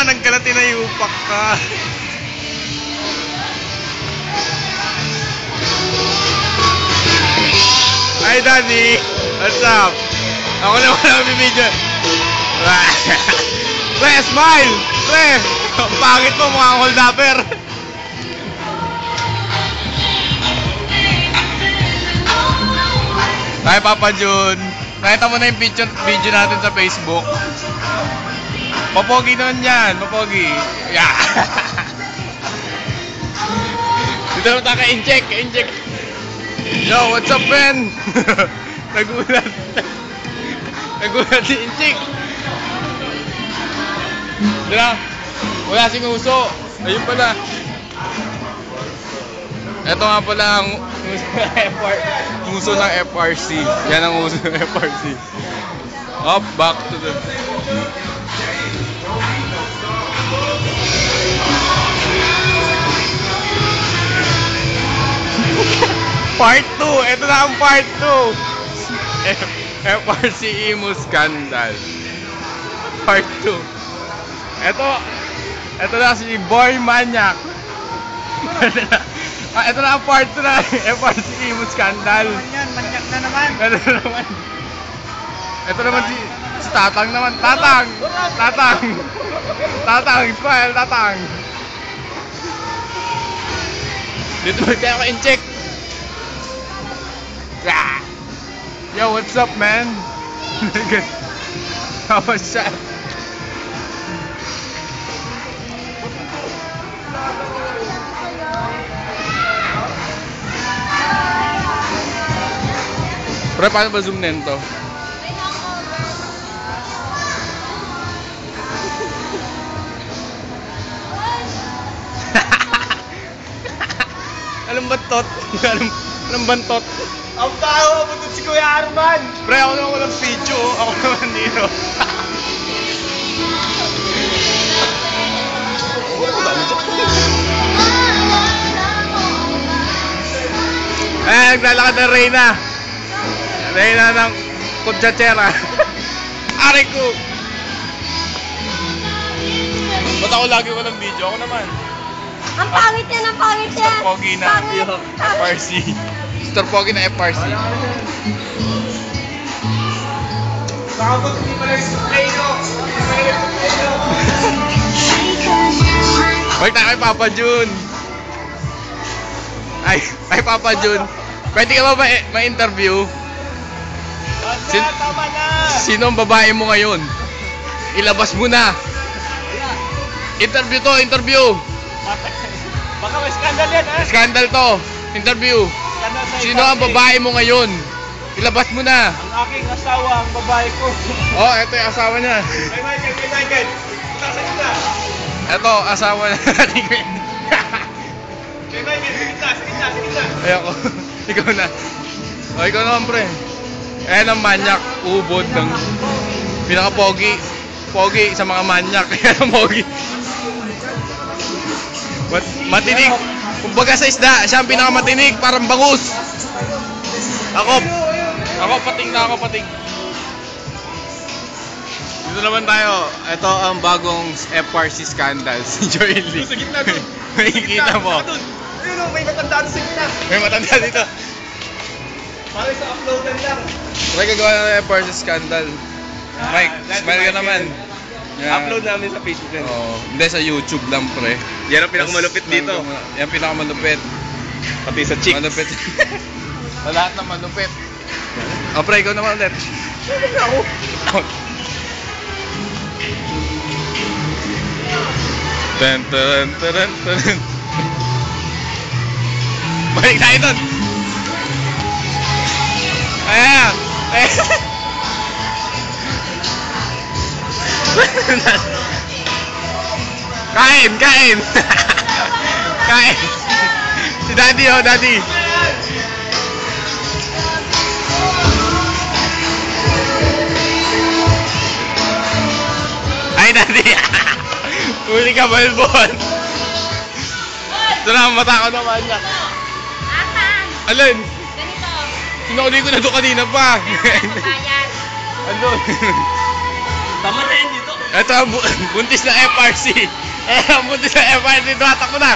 naman, nagkalati na yupak ka. Hi, Daddy! What's up? Ako naman ang bibidyo. Pre, smile! Pre! Ang pangit mo, mukhang hold-upper. Hi, Papa Jun. Nakita mo na yung video natin sa Facebook. Papogi naman yan, papogi. Yeah. Dito naman tayo ka-inject, ka-inject. Yo, what's up, man? Nagulat. Nagulat si Inchik. Dila, wala sing uso. Ayun pala. Ito nga pala ang uso ng FRC. Yan ang uso ng FRC. Up, back to the... Part 2! Ito na ang part 2! FRC Emo Scandal. Part 2. Ito na si Boy Maniac. Ito na ang part 2 na FRC Emo Scandal. Maniac na naman. Ito naman si Tatang naman. Tatang! Smile, Tatang! Dito ba tayo ka-incheck? Yo, what's up, man? How was that? Pre, paano ba zoom nito? Anong bantot? Anong bantot? Ang baho, mabutot si Kuya Arman. Pre, ako naman walang video. Ako naman dito. Naglalakad ng Reyna. Reyna ng Kutsachera. Aray ko! Ba't ako lagi walang video? Ako naman. Ang pangit yan, ang pangit yan. Mr. Pogi na FRC. Mr. Pogi na FRC. Bakit hindi pala yung supleno? Wait na kay Papa Jun. Ay Papa Jun. Pwede ka ba ma-interview? Tama na! Sino ang babae mo ngayon? Ilabas mo na. Interview to, interview. Baka may skandal yan, ha? Scandal to. Interview. Sino ang babae mo ngayon? Ilabas mo na. Ang aking asawa, ang babae ko. Oh, eto yung asawa niya. Kay Michael. Punta sa gitna. Eto, asawa niya. Kay Michael, sa gitna. Ayoko. Ikaw na. O, ikaw naman, pre. Ayan ang manyak. Ubod ng pinaka-pogi. Pogi sa mga manyak. Ayan ang pogi. Matinig. Kumbaga sa isda, siya ang pinakamatinig. Parang bangus. Ako pating na ako pating. Dito naman tayo. Ito ang bagong FRC scandal. Si Joel Lee. Sa gitna doon. Makikita mo. Ayun, may matanda doon sa gitna. May matanda dito. Parang sa uploadan lang. May gagawa ng FRC scandal. Mike, smile ka naman. Yeah. Upload namin sa Facebook yan. Oh, hindi sa YouTube lang, pre. Yan ang pinakamalupit dito. Yan pinakamalupit. Pati sa chicks. Malupit. Sa lahat ng malupit. O, pre, ikaw naman ulit. Ako. Ten. Balik tayo doon. Ayan. Kain. Kain. Si Daddy, oh, Daddy. Ay, Daddy. Huli ka, Balbon. Ito na ang mata ko naman niya. Atan! Alin? Ganito. Sinuli ko na doon kanina pa. Bayan. Alin? Tama na yun dito. Ito ang buntis na FRC. Buntis na FRC. Tumatak mo na.